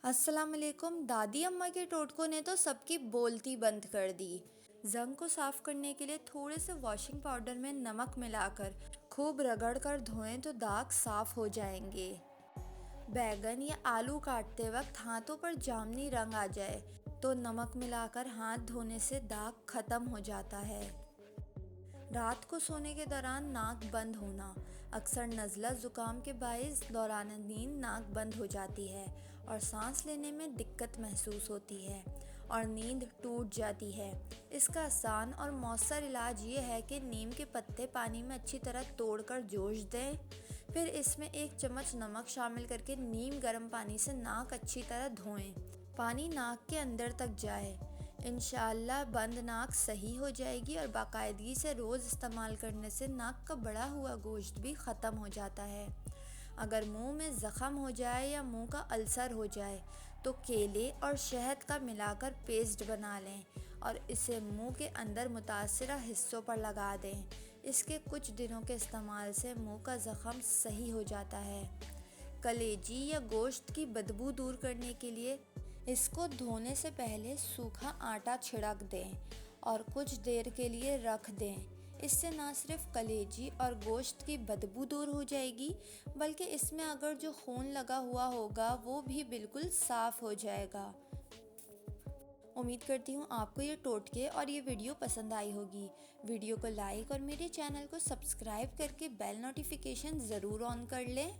अस्सलाम वालेकुम। दादी अम्मा के टोटकों ने तो सबकी बोलती बंद कर दी। जंग को साफ करने के लिए थोड़े से वॉशिंग पाउडर में नमक मिलाकर खूब रगड़ कर धोएं तो दाग साफ हो जाएंगे। बैगन या आलू काटते वक्त हाथों पर जामुनी रंग आ जाए तो नमक मिलाकर हाथ धोने से दाग खत्म हो जाता है। रात को सोने के दौरान नाक बंद होना, अक्सर नज़ला ज़ुकाम के बायस दौरान नींद नाक बंद हो जाती है और सांस लेने में दिक्कत महसूस होती है और नींद टूट जाती है। इसका आसान और मौसर इलाज ये है कि नीम के पत्ते पानी में अच्छी तरह तोड़कर जोश दें, फिर इसमें 1 चम्मच नमक शामिल करके नीम गर्म पानी से नाक अच्छी तरह धोएं। पानी नाक के अंदर तक जाए। इंशाअल्लाह बंद नाक सही हो जाएगी और बाकायदगी से रोज़ इस्तेमाल करने से नाक का बढ़ा हुआ गोश्त भी ख़त्म हो जाता है। अगर मुंह में ज़ख़म हो जाए या मुंह का अल्सर हो जाए तो केले और शहद का मिलाकर पेस्ट बना लें और इसे मुंह के अंदर मुतासिरा हिस्सों पर लगा दें। इसके कुछ दिनों के इस्तेमाल से मुंह का ज़ख़म सही हो जाता है। कलेजी या गोश्त की बदबू दूर करने के लिए इसको धोने से पहले सूखा आटा छिड़क दें और कुछ देर के लिए रख दें। इससे ना सिर्फ कलेजी और गोश्त की बदबू दूर हो जाएगी बल्कि इसमें अगर जो खून लगा हुआ होगा वो भी बिल्कुल साफ़ हो जाएगा। उम्मीद करती हूँ आपको ये टोटके और ये वीडियो पसंद आई होगी। वीडियो को लाइक और मेरे चैनल को सब्सक्राइब करके बेल नोटिफिकेशन ज़रूर ऑन कर लें।